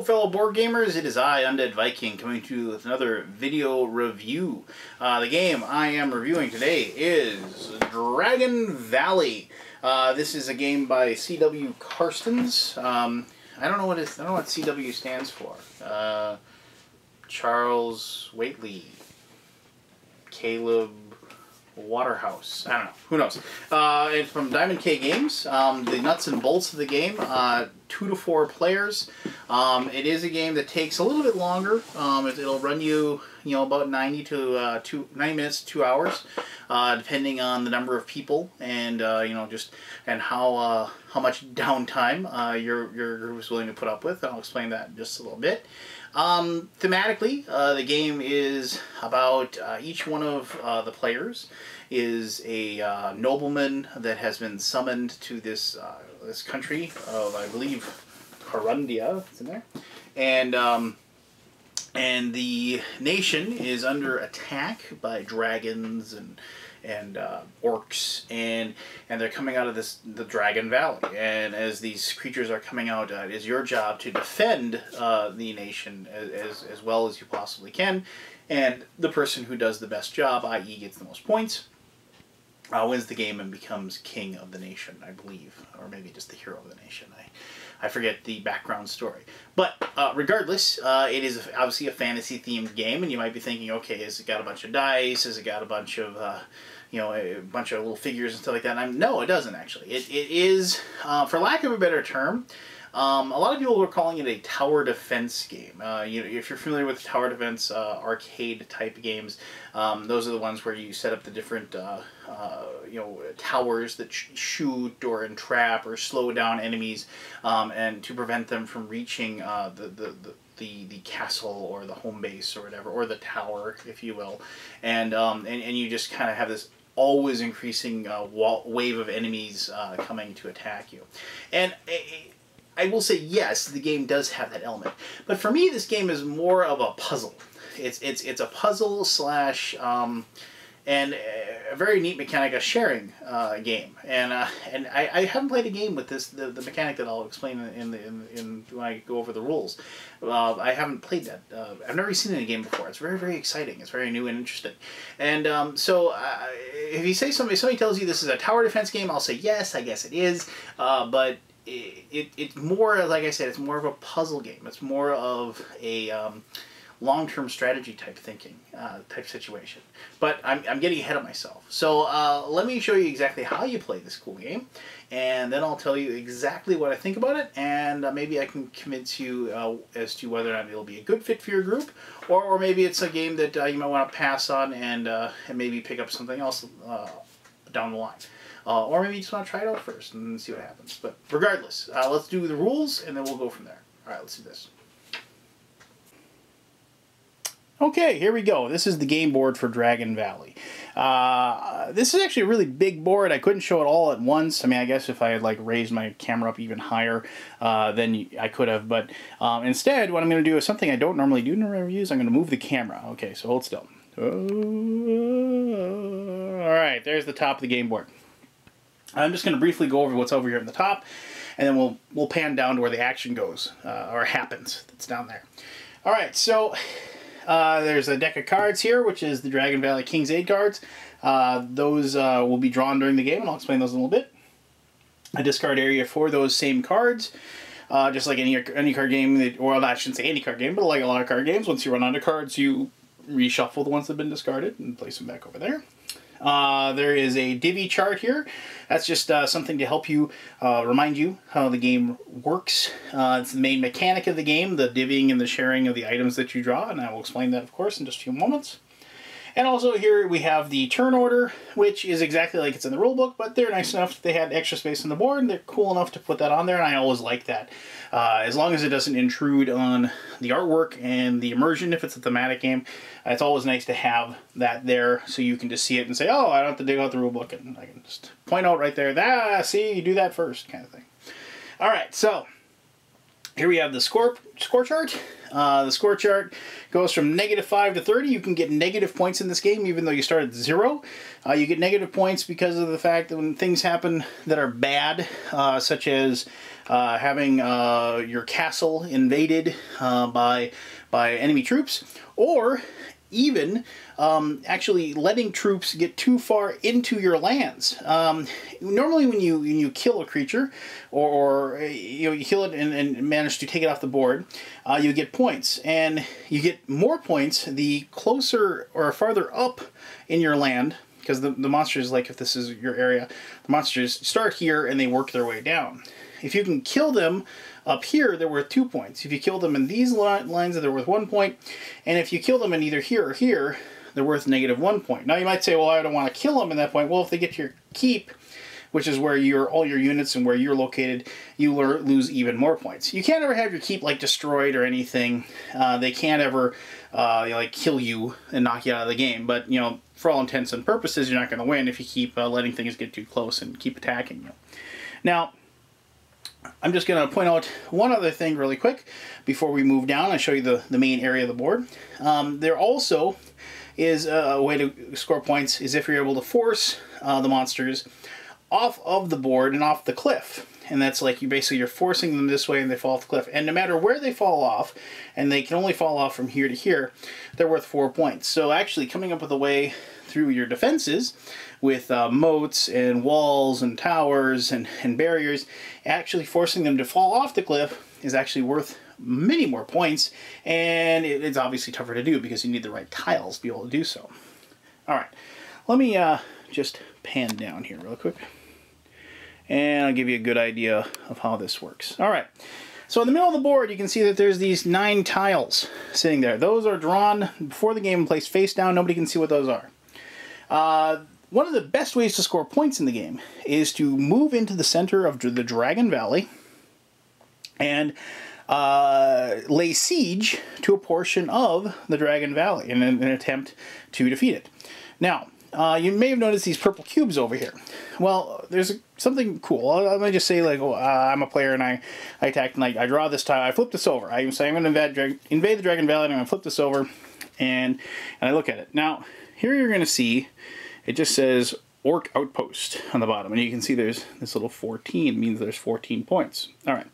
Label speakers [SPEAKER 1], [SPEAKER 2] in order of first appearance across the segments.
[SPEAKER 1] fellow board gamers, it is I, Undead Viking, coming to you with another video review. The game I am reviewing today is Dragon Valley. This is a game by C.W. Karstens. I don't know what CW stands for. Charles Waitley, Caleb Waterhouse. I don't know. Who knows? It's from Diamond K Games. The nuts and bolts of the game, 2 to 4 players. It is a game that takes a little bit longer. It'll run you, about 90 minutes to 2 hours, depending on the number of people and and how much downtime your group is willing to put up with. And I'll explain that in just a little bit. Thematically, the game is about each one of the players is a nobleman that has been summoned to this this country of, I believe, Corundia. It's in there, and the nation is under attack by dragons and orcs, and they're coming out of the Dragon Valley. And as these creatures are coming out, it is your job to defend the nation as well as you possibly can. And the person who does the best job, i.e. gets the most points, wins the game and becomes king of the nation, I believe. Or maybe just the hero of the nation. I forget the background story. But regardless, it is obviously a fantasy-themed game, and you might be thinking, okay, has it got a bunch of dice? Has it got a bunch of a bunch of little figures and stuff like that? No, it doesn't actually. It is, for lack of a better term, a lot of people are calling it a tower defense game. If you're familiar with tower defense arcade type games, those are the ones where you set up the different towers that shoot or entrap or slow down enemies, and to prevent them from reaching the castle or the home base or whatever, or the tower, if you will, and you just kind of have this always increasing wave of enemies coming to attack you. And I will say, yes, the game does have that element, but for me, this game is more of a puzzle. It's a puzzle slash and a very neat mechanic, a sharing game. And I haven't played a game with the mechanic that I'll explain in when I go over the rules. I haven't played that. I've never seen it in a game before. It's very, very exciting. It's very new and interesting. And so if you say somebody tells you this is a tower defense game, I'll say yes, I guess it is. But it's more, like I said, it's more of a puzzle game. It's more of a long-term strategy type thinking type situation. But I'm getting ahead of myself. So let me show you exactly how you play this cool game, and then I'll tell you exactly what I think about it, and maybe I can convince you as to whether or not it'll be a good fit for your group, or maybe it's a game that you might want to pass on and maybe pick up something else down the line. Or maybe you just want to try it out first and see what happens. But regardless, let's do the rules, and then we'll go from there. All right, let's do this. Okay, here we go. This is the game board for Dragon Valley. This is actually a really big board. I couldn't show it all at once. I mean, I guess if I had raised my camera up even higher, then I could have. But instead, what I'm going to do is something I don't normally do in reviews. I'm going to move the camera. Okay, so hold still. All right, there's the top of the game board. I'm just going to briefly go over what's over here on the top, and then we'll pan down to where the action goes, or happens. That's down there. All right, so there's a deck of cards here, which is the Dragon Valley King's Aid cards. Those will be drawn during the game, and I'll explain those in a little bit. A discard area for those same cards, just like any card game, well, I shouldn't say any card game, but like a lot of card games, once you run out of cards, you reshuffle the ones that have been discarded and place them back over there. There is a divvy chart here. That's just something to help you, remind you how the game works. It's the main mechanic of the game, the divvying and the sharing of the items that you draw, and I will explain that, of course, in just a few moments. And also here we have the turn order, which is exactly like it's in the rulebook, but they're nice enough. They had extra space on the board, and they're cool enough to put that on there, and I always like that. As long as it doesn't intrude on the artwork and the immersion, if it's a thematic game, it's always nice to have that there so you can just see it and say, oh, I don't have to dig out the rulebook, and I can just point out right there, see, you do that first, kind of thing. All right, so here we have the score chart. The score chart goes from -5 to 30. You can get negative points in this game even though you start at 0. You get negative points because of the fact that when things happen that are bad, such as having your castle invaded by enemy troops, or even actually letting troops get too far into your lands. Normally when you kill a creature, or you kill it and manage to take it off the board, you get points. And you get more points the closer or farther up in your land, because the monsters, like if this is your area, the monsters start here and they work their way down. If you can kill them up here, they're worth 2 points. If you kill them in these lines, they're worth 1 point. And if you kill them in either here or here, they're worth -1 point. Now you might say, well, I don't want to kill them in that point. Well, if they get to your keep, which is where all your units and where you're located, you lose even more points. You can't ever have your keep like destroyed or anything. They can't ever like kill you and knock you out of the game. But you know, for all intents and purposes, you're not going to win if you keep letting things get too close and keep attacking you. Now, I'm just going to point out one other thing really quick before we move down and show you the main area of the board. There also is a way to score points is if you're able to force the monsters off of the board and off the cliff. And that's like you're forcing them this way and they fall off the cliff. And no matter where they fall off, and they can only fall off from here to here, they're worth 4 points. So actually coming up with a way through your defenses with moats and walls and towers and barriers, actually forcing them to fall off the cliff is actually worth many more points, and it's obviously tougher to do because you need the right tiles to be able to do so. Alright, let me just pan down here real quick, and I'll give you a good idea of how this works. Alright, so in the middle of the board you can see that there's these 9 tiles sitting there. Those are drawn before the game and placed face down. Nobody can see what those are. One of the best ways to score points in the game is to move into the center of the Dragon Valley and lay siege to a portion of the Dragon Valley in an attempt to defeat it. Now, you may have noticed these purple cubes over here. Well, there's something cool. Let me just say, like, I'm a player and I attack and I draw this tile. I flip this over. I say I'm going to invade the Dragon Valley and I'm going to flip this over, and I look at it. Now, here you're going to see it just says Orc Outpost on the bottom, and you can see there's this little 14, means there's 14 points. All right.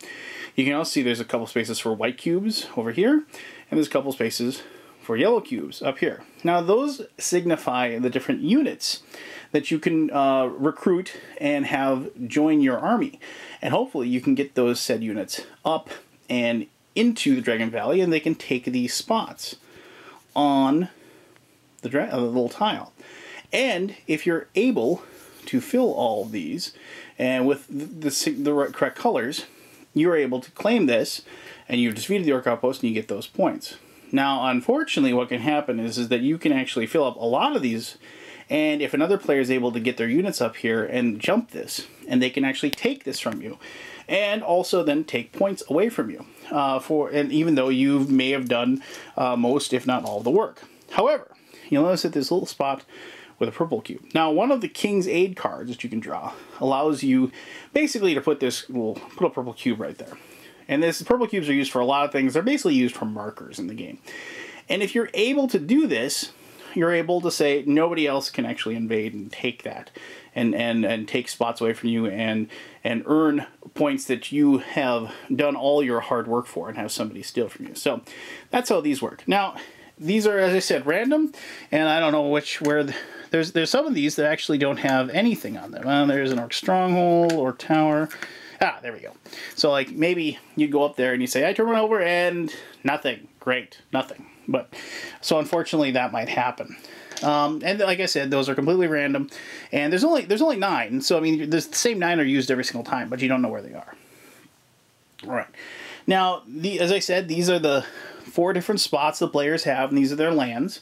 [SPEAKER 1] You can also see there's a couple spaces for white cubes over here, and there's a couple spaces for yellow cubes up here. Now those signify the different units that you can recruit and have join your army, and hopefully you can get those said units up and into the Dragon Valley, and they can take these spots on the little tile. And if you're able to fill all of these, and with the correct colors, you're able to claim this, and you've defeated the Orc Outpost, and you get those points. Now, unfortunately, what can happen is that you can actually fill up a lot of these, and if another player is able to get their units up here and jump this, and they can actually take this from you, and also then take points away from you, and even though you may have done most, if not all, of the work. However, you'll notice that this little spot with a purple cube. Now, one of the King's Aid cards that you can draw allows you basically to put a purple cube right there. And this purple cubes are used for a lot of things. They're basically used for markers in the game. And if you're able to do this, you're able to say nobody else can actually invade and take that and take spots away from you and earn points that you have done all your hard work for and have somebody steal from you. So that's how these work. Now, these are, as I said, random, and I don't know there's some of these that actually don't have anything on them. There's an Orc Stronghold or Tower. Ah, there we go. So, like, maybe you go up there and you say, I turn one over, and nothing. Great, nothing. But, so unfortunately, that might happen. And like I said, those are completely random, and there's only 9. So, I mean, the same 9 are used every single time, but you don't know where they are. All right. Now, as I said, these are the 4 different spots the players have, and these are their lands.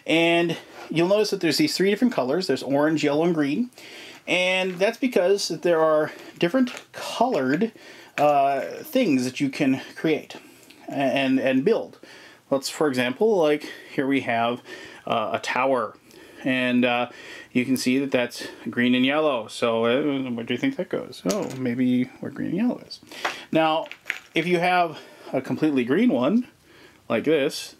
[SPEAKER 1] And you'll notice that there's these 3 different colors. There's orange, yellow, and green. And that's because there are different colored things that you can create and build. Let's, for example, like here we have a tower. And you can see that that's green and yellow. So where do you think that goes? Oh, maybe where green and yellow is. Now, if you have a completely green one, like this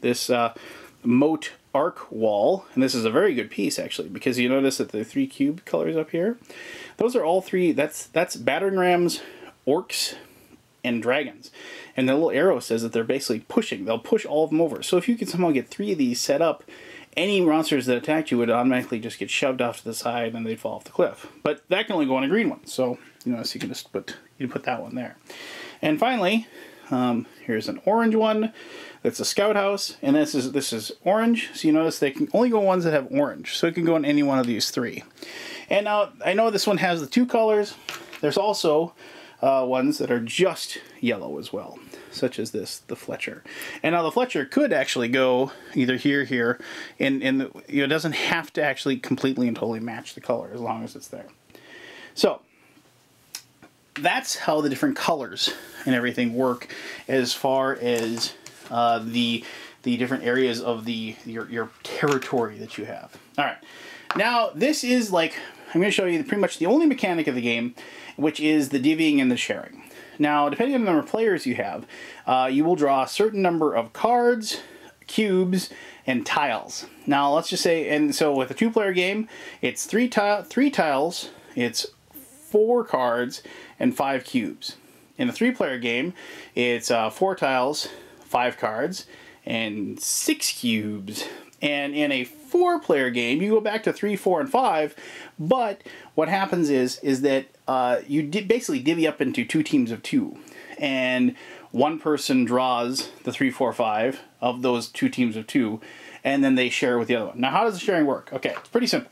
[SPEAKER 1] moat arc wall, and this is a very good piece actually, because you notice that the 3 cube colors up here, those are all 3, that's battering rams, orcs, and dragons. And the little arrow says that they're basically pushing. They'll push all of them over. So if you can somehow get 3 of these set up, any monsters that attacked you would automatically just get shoved off to the side and they'd fall off the cliff. But that can only go on a green one. So, you know, so you can just put that one there. And finally, here's an orange one. That's a scout house, and this is orange. So you notice they can only go ones that have orange. So it can go in any one of these 3. And now I know this one has the 2 colors. There's also ones that are just yellow as well, such as this, the Fletcher. And now the Fletcher could actually go either here, and it doesn't have to actually completely and totally match the color as long as it's there. So that's how the different colors and everything work as far as the different areas of your territory that you have. All right, now this is like, I'm going to show you pretty much the only mechanic of the game, which is the divvying and the sharing. Now, depending on the number of players you have, you will draw a certain number of cards, cubes, and tiles. Now, let's just say, and so with a 2-player game, it's 3 tiles, it's 4 cards, and 5 cubes. In a 3-player game, it's 4 tiles, 5 cards, and 6 cubes. And in a 4-player game, you go back to 3, 4, and 5, but what happens is that you basically divvy up into 2 teams of 2, and one person draws the 3, 4, 5 of those 2 teams of 2, and then they share with the other one. Now, how does the sharing work? Okay, it's pretty simple.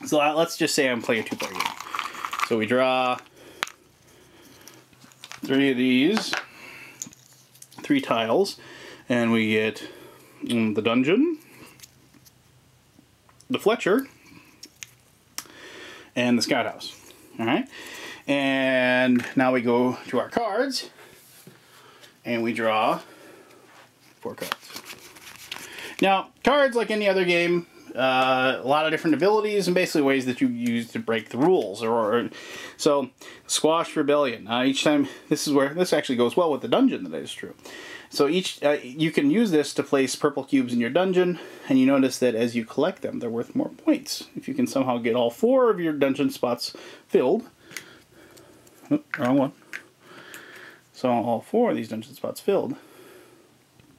[SPEAKER 1] So let's just say I'm playing a 2-player game. So we draw 3 of these, 3 tiles, and we get the dungeon, the Fletcher, and the scout house. All right, and now we go to our cards, and we draw 4 cards. Now, cards, like any other game, a lot of different abilities and basically ways that you use to break the rules. So, Squash Rebellion. Each time, this actually goes well with the dungeon, that is true. So you can use this to place purple cubes in your dungeon, and you notice that as you collect them, they're worth more points. If you can somehow get all 4 of your dungeon spots filled, oh, wrong one. So all 4 of these dungeon spots filled,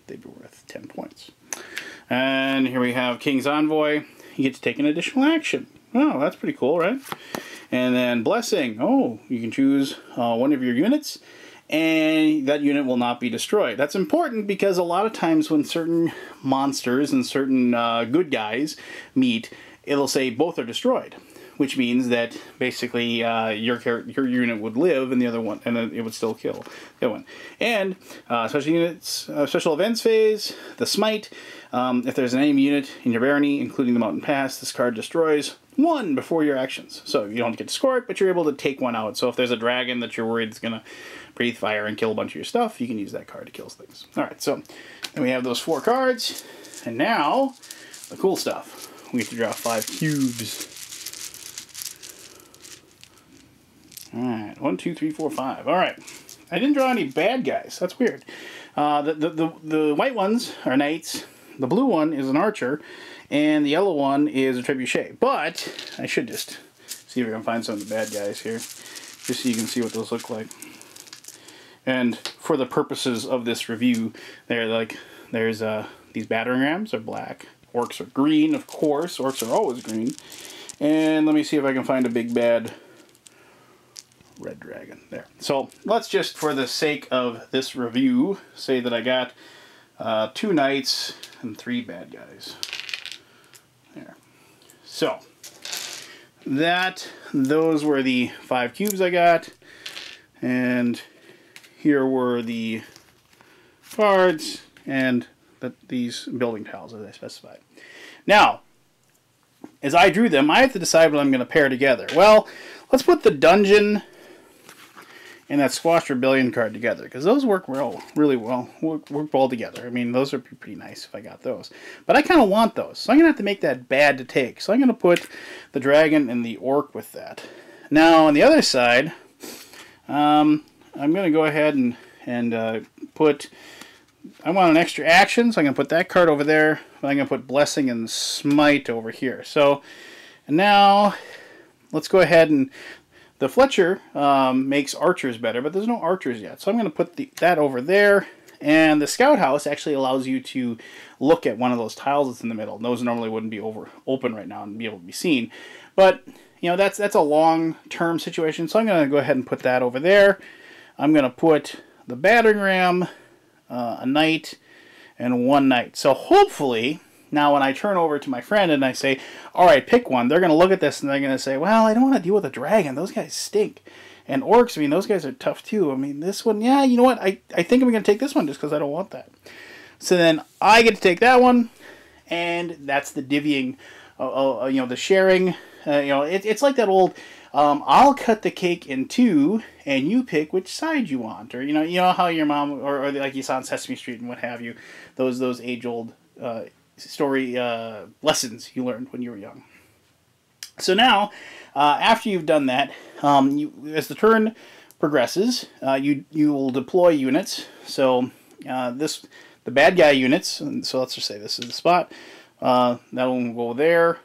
[SPEAKER 1] they'd be worth 10 points. And here we have King's Envoy. You get to take an additional action. Oh, that's pretty cool, right? And then Blessing. Oh, you can choose one of your units, and that unit will not be destroyed. That's important because a lot of times when certain monsters and certain good guys meet, it'll say both are destroyed, which means that basically your unit would live and the other one, and then it would still kill the other one. And special units, special events phase, the Smite. If there's an enemy unit in your barony, including the Mountain Pass, this card destroys 1 before your actions. So you don't get to score it, but you're able to take 1 out. So if there's a dragon that you're worried is going to breathe fire and kill a bunch of your stuff, you can use that card to kill things. Alright, so then we have those 4 cards, and now the cool stuff. We get to draw 5 cubes. Alright, 1, 2, 3, 4, 5. Alright, I didn't draw any bad guys. That's weird. The white ones are knights, the blue one is an archer, and the yellow one is a trebuchet. But I should just see if I can find some of the bad guys here, just so you can see what those look like. And for the purposes of this review, there's these battering rams are black, orcs are green, of course. Orcs are always green. And let me see if I can find a big bad red dragon there. So let's just, for the sake of this review, say that I got 2 knights and 3 bad guys. There. So those were the 5 cubes I got, and here were the cards and these building tiles as I specified. Now, as I drew them, I have to decide what I'm going to pair together. Well, let's put the dungeon and that Squash Rebellion card together, because those work really well, work well together. I mean, those are pretty nice if I got those. But I kind of want those, so I'm going to have to make that bad to take. So I'm going to put the dragon and the orc with that. Now, on the other side, I'm going to go ahead and put... I want an extra action, so I'm going to put that card over there. But I'm going to put Blessing and Smite over here. So, and now, let's go ahead and... The Fletcher makes archers better, but there's no archers yet. So I'm going to put that over there. And the Scout House actually allows you to look at one of those tiles that's in the middle. Those normally wouldn't be open right now and be able to be seen. But, you know, that's a long-term situation. So I'm going to go ahead and put that over there. I'm going to put the battering ram, a knight, and one knight. So hopefully, now when I turn over to my friend and I say, all right, pick one, they're going to look at this and they're going to say, well, I don't want to deal with a dragon. Those guys stink. And orcs, I mean, those guys are tough too. I mean, this one, yeah, you know what? I think I'm going to take this one just because I don't want that. So then I get to take that one, and that's the divvying, you know, the sharing. You know, it's like that old, I'll cut the cake in two, and you pick which side you want. Or, you know how your mom, or like you saw on Sesame Street and what have you, those age-old story lessons you learned when you were young. So now, after you've done that, as the turn progresses, you will deploy units. So the bad guy units, and so let's just say this is the spot, that will go there,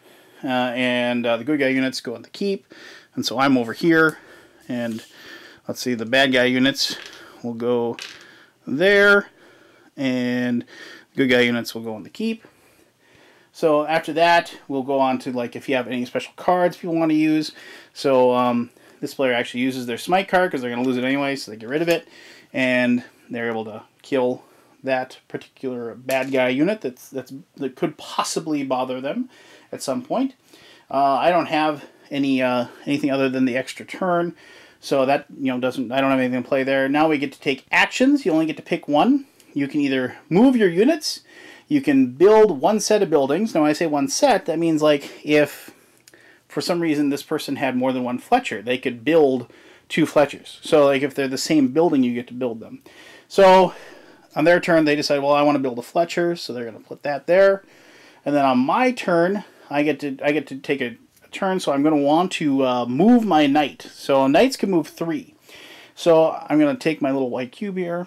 [SPEAKER 1] and the good guy units go in the keep. And so I'm over here, and let's see, the bad guy units will go there, and the good guy units will go in the keep. So after that, we'll go on to, like, if you have any special cards people want to use. So this player actually uses their smite card because they're going to lose it anyway, so they get rid of it. And they're able to kill that particular bad guy unit that could possibly bother them at some point. I don't have anything other than the extra turn, so that, you know, I don't have anything to play there. Now we get to take actions. You only get to pick one. You can either move your units. You can build one set of buildings. Now, when I say one set, that means, like, if for some reason this person had more than one Fletcher, they could build two Fletchers. So, like, if they're the same building, you get to build them. So, on their turn, they decide, well, I want to build a Fletcher, so they're going to put that there. And then on my turn, I get to take a turn, so I'm going to want to move my knight. So, knights can move 3. So, I'm going to take my little white cube here,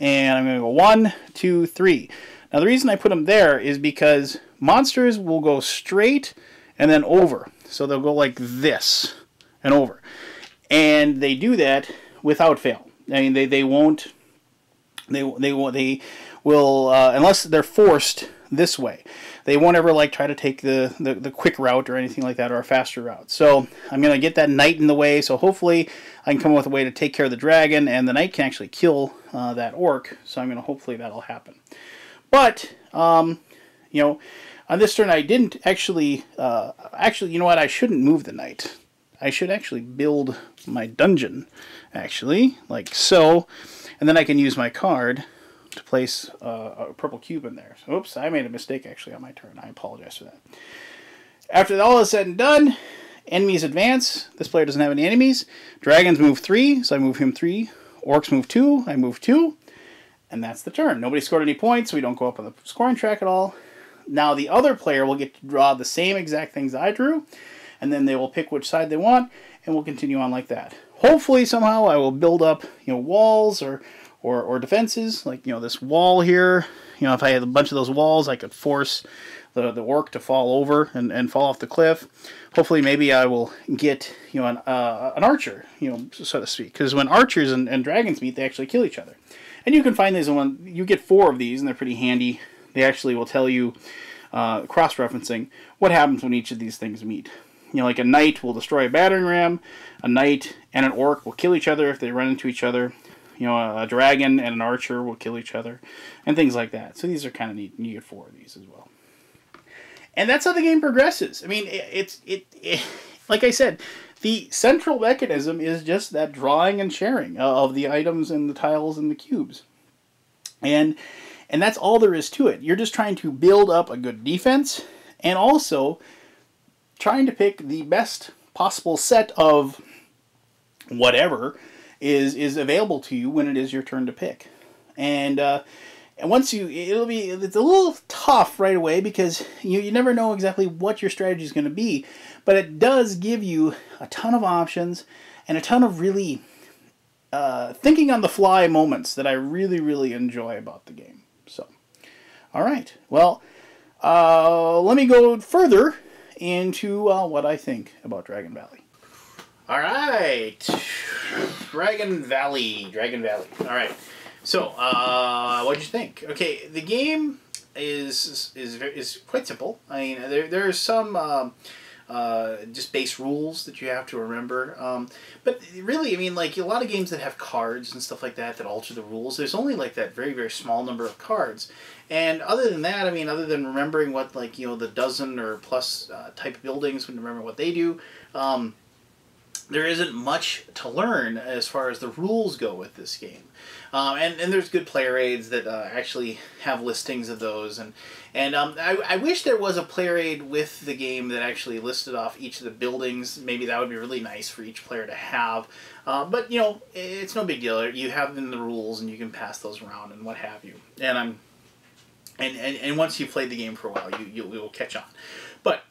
[SPEAKER 1] and I'm going to go 1, 2, 3. Now, the reason I put them there is because monsters will go straight and then over. So they'll go like this and over. And they do that without fail. I mean, they will, unless they're forced this way. They won't ever, like, try to take the quick route or anything like that, or a faster route. So I'm going to get that knight in the way, so hopefully I can come up with a way to take care of the dragon, and the knight can actually kill that orc. So I'm going to, hopefully that'll happen. But, you know, on this turn I didn't actually, you know what, I shouldn't move the knight. I should actually build my dungeon, actually, like so. And then I can use my card to place a purple cube in there. So, oops, I made a mistake, actually, on my turn. I apologize for that. After all is said and done, enemies advance. This player doesn't have any enemies. Dragons move 3, so I move him 3. Orcs move 2, I move 2. And that's the turn. Nobody scored any points, so we don't go up on the scoring track at all. Now the other player will get to draw the same exact things I drew, and then they will pick which side they want, and we'll continue on like that. Hopefully somehow I will build up, you know, walls or defenses, like, you know, this wall here. You know, if I had a bunch of those walls, I could force the orc to fall over and fall off the cliff. Hopefully maybe I will get, you know, an archer, you know, so to speak. Because when archers and dragons meet, they actually kill each other. And you can find these in you get 4 of these, and they're pretty handy. They actually will tell you, cross-referencing, what happens when each of these things meet. You know, like a knight will destroy a battering ram, a knight and an orc will kill each other if they run into each other. You know, a dragon and an archer will kill each other, and things like that. So these are kind of neat, and you get 4 of these as well. And that's how the game progresses. I mean, it like I said, the central mechanism is just that drawing and sharing of the items and the tiles and the cubes. And that's all there is to it. You're just trying to build up a good defense, and also trying to pick the best possible set of whatever is available to you when it is your turn to pick. And once it's a little tough right away, because you never know exactly what your strategy is going to be, but it does give you a ton of options and a ton of really thinking on the fly moments that I really, really enjoy about the game. So, all right. Well, let me go further into what I think about Dragon Valley. All right, Dragon Valley. Dragon Valley. All right. So, what'd you think? Okay, the game is quite simple. I mean, there are some just base rules that you have to remember. But really, I mean, like a lot of games that have cards and stuff like that that alter the rules. There's only like that very very small number of cards, and other than that, I mean, other than remembering what like the dozen or plus type buildings, when remember what they do. There isn't much to learn as far as the rules go with this game. And there's good player aids that actually have listings of those. I wish there was a player aid with the game that actually listed off each of the buildings. Maybe that would be really nice for each player to have. But, it's no big deal. You have them in the rules and you can pass those around and what have you. And once you've played the game for a while, you will catch on. But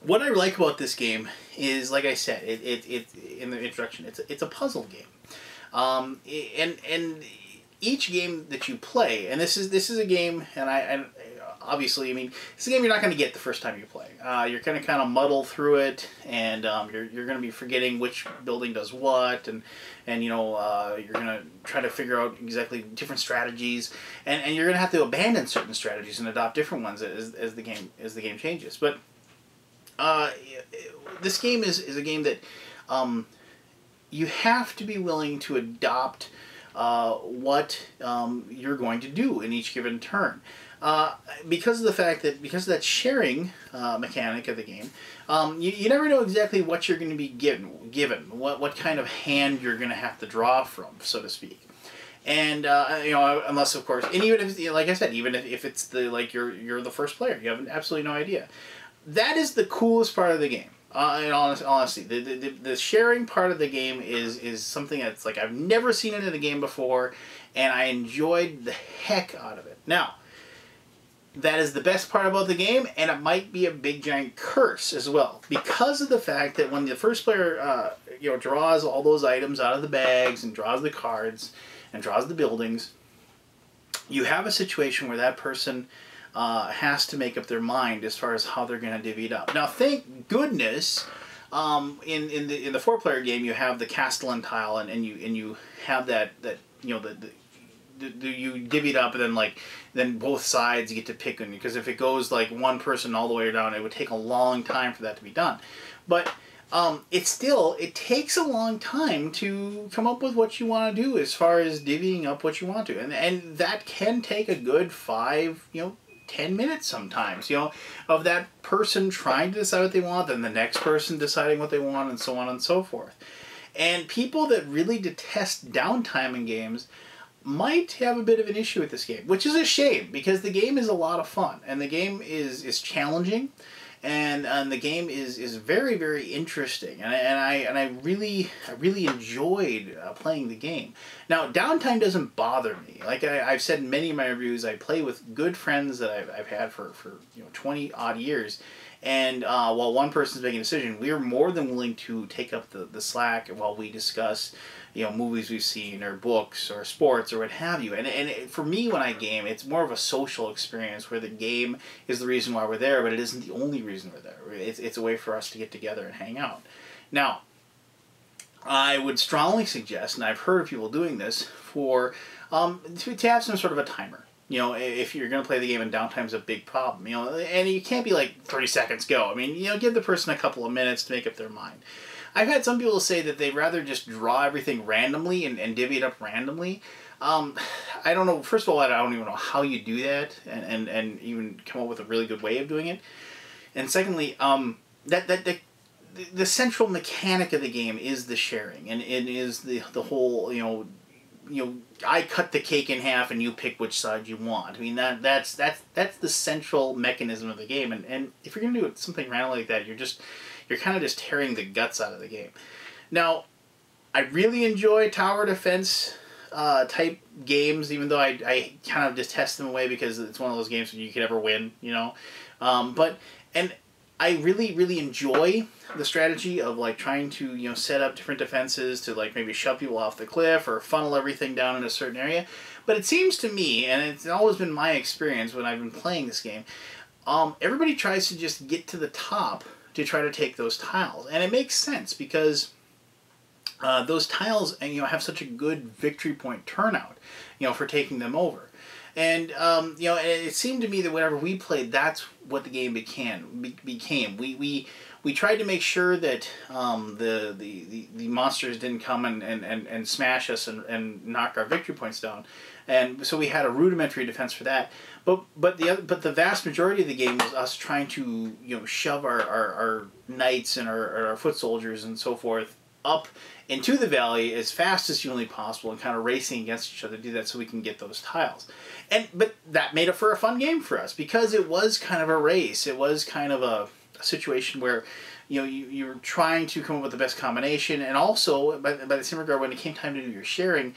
[SPEAKER 1] what I like about this game is, like I said, it in the introduction, it's a puzzle game, and each game that you play, and this is a game, and obviously, I mean, it's a game you're not going to get the first time you play. You're going to kind of muddle through it, and you're going to be forgetting which building does what, and you're going to try to figure out exactly different strategies, and you're going to have to abandon certain strategies and adopt different ones as the game changes, but. This game is a game that you have to be willing to adopt what you're going to do in each given turn. Because of the fact that, because of that sharing mechanic of the game, you never know exactly what you're going to be given, what kind of hand you're going to have to draw from, so to speak. And unless of course, and even if, like I said, even if it's you're the first player, you have absolutely no idea. That is the coolest part of the game. In honesty, the sharing part of the game is something that's like I've never seen it in a game before, and I enjoyed the heck out of it. Now, that is the best part about the game, and it might be a big giant curse as well, because of the fact that when the first player draws all those items out of the bags and draws the cards and draws the buildings, you have a situation where that person has to make up their mind as far as how they're going to divvy it up. Now, thank goodness, in the 4-player game, you have the Castellan tile, and you have that you divvy it up, and then both sides get to pick one, because if it goes like one person all the way down, it would take a long time for that to be done. But it takes a long time to come up with what you want to do as far as divvying up what you want to, and that can take a good 10 minutes sometimes, of that person trying to decide what they want, then the next person deciding what they want, and so on and so forth. And people that really detest downtime in games might have a bit of an issue with this game, which is a shame, because the game is a lot of fun, and the game is challenging, and the game is very very interesting, and I really enjoyed playing the game. Now, downtime doesn't bother me. Like I've said in many of my reviews, I play with good friends that I've had for 20 odd years, and while one person's making a decision, we're more than willing to take up the slack while we discuss movies we've seen, or books, or sports, or what have you. And for me, when I game, it's more of a social experience where the game is the reason why we're there, but it isn't the only reason we're there. It's a way for us to get together and hang out. Now, I would strongly suggest, and I've heard of people doing this, to have some sort of a timer. If you're going to play the game and downtime's a big problem, and you can't be like 30 seconds go. I mean, give the person a couple of minutes to make up their mind. I've had some people say that they'd rather just draw everything randomly and divvy it up randomly. I don't know. First of all, I don't even know how you do that, and even come up with a really good way of doing it. And secondly, the central mechanic of the game is the sharing, and it is the whole I cut the cake in half and you pick which side you want. I mean that's the central mechanism of the game, and if you're gonna do something random like that, you're kind of just tearing the guts out of the game. Now, I really enjoy tower defense type games, even though I kind of detest them away because it's one of those games where you can never win, and I really enjoy the strategy of trying to set up different defenses to maybe shove people off the cliff or funnel everything down in a certain area. But it seems to me, and it's always been my experience when I've been playing this game, everybody tries to just get to the top to try to take those tiles. And it makes sense because those tiles, have such a good victory point turnout, for taking them over. And it seemed to me that whenever we played, that's what the game became. We tried to make sure that the monsters didn't come and smash us and knock our victory points down, and so we had a rudimentary defense for that. But the vast majority of the game was us trying to shove our knights and our foot soldiers and so forth up into the valley as fast as humanly possible and kind of racing against each other to do that so we can get those tiles. But that made it for a fun game for us because it was kind of a race. It was kind of a situation where you're trying to come up with the best combination, and also by the same regard, when it came time to do your sharing,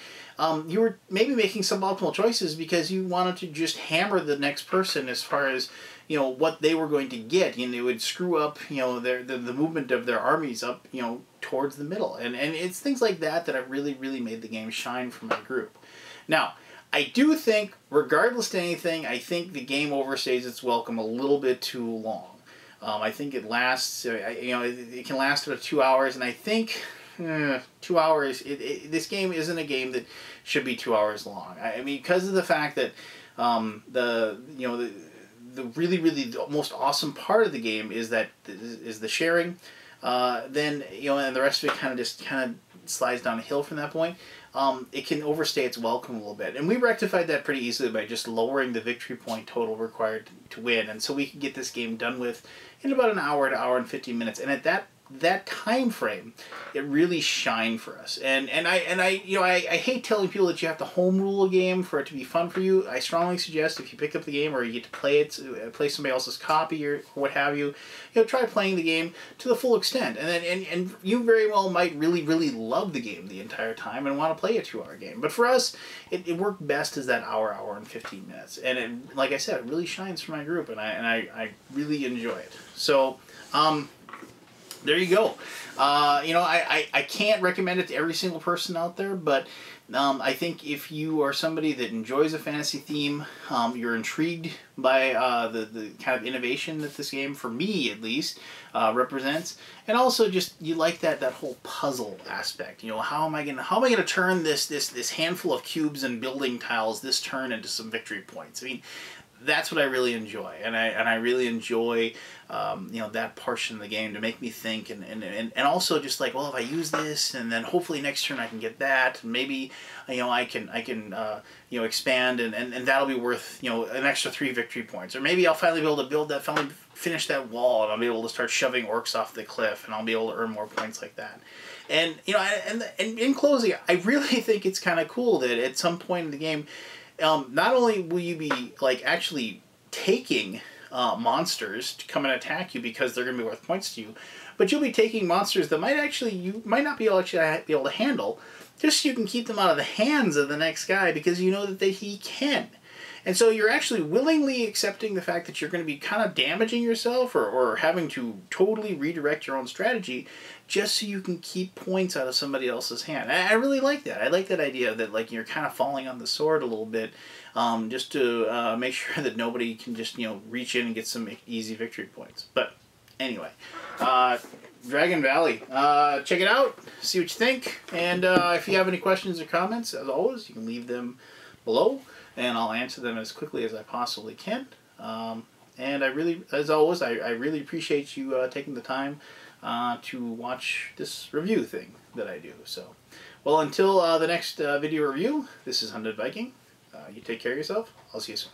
[SPEAKER 1] you were maybe making suboptimal choices because you wanted to just hammer the next person as far as what they were going to get. It would screw up the movement of their armies up towards the middle, and it's things like that that have really made the game shine for my group. Now, I do think, regardless to anything, I think the game overstays its welcome a little bit too long. I think it lasts, it can last about 2 hours, and I think 2 hours, this game isn't a game that should be 2 hours long. I mean, because of the fact that the most awesome part of the game is the sharing, then, and the rest of it kind of slides down a hill from that point. It can overstay its welcome a little bit. And we rectified that pretty easily by just lowering the victory point total required to win. And so we could get this game done with in about an hour to hour and 15 minutes. And at that time frame, it really shined for us. And I hate telling people that you have to home rule a game for it to be fun for you. I strongly suggest if you pick up the game or you get to play somebody else's copy or what have you, try playing the game to the full extent. And you very well might really love the game the entire time and want to play a 2-hour game. But for us, it worked best as that hour and 15 minutes. And it, like I said, it really shines for my group, and I really enjoy it. So, there you go. I can't recommend it to every single person out there, but I think if you are somebody that enjoys a fantasy theme, you're intrigued by the kind of innovation that this game, for me at least, represents, and also just you like that whole puzzle aspect. How am I gonna turn this handful of cubes and building tiles this turn into some victory points? I mean, that's what I really enjoy, and I really enjoy that portion of the game to make me think, and also just like, well, if I use this, and then hopefully next turn I can get that, and maybe I can expand, and that'll be worth an extra 3 victory points, or maybe I'll finally be able to finish that wall, and I'll be able to start shoving orcs off the cliff, and I'll be able to earn more points like that. And and in closing, I really think it's kind of cool that at some point in the game, not only will you be actually taking monsters to come and attack you because they're going to be worth points to you, but you'll be taking monsters that you might not be able to handle, just so you can keep them out of the hands of the next guy because you know that he can. And so you're actually willingly accepting the fact that you're going to be kind of damaging yourself or having to totally redirect your own strategy just so you can keep points out of somebody else's hand. I really like that. I like that idea that you're kind of falling on the sword a little bit, just to make sure that nobody can just reach in and get some easy victory points. But anyway, Dragon Valley, check it out, see what you think, and if you have any questions or comments, as always, you can leave them below, and I'll answer them as quickly as I possibly can. And I really, as always, I really appreciate you taking the time to watch this review thing that I do. So, well, until the next video review, this is Undead Viking. You take care of yourself. I'll see you soon.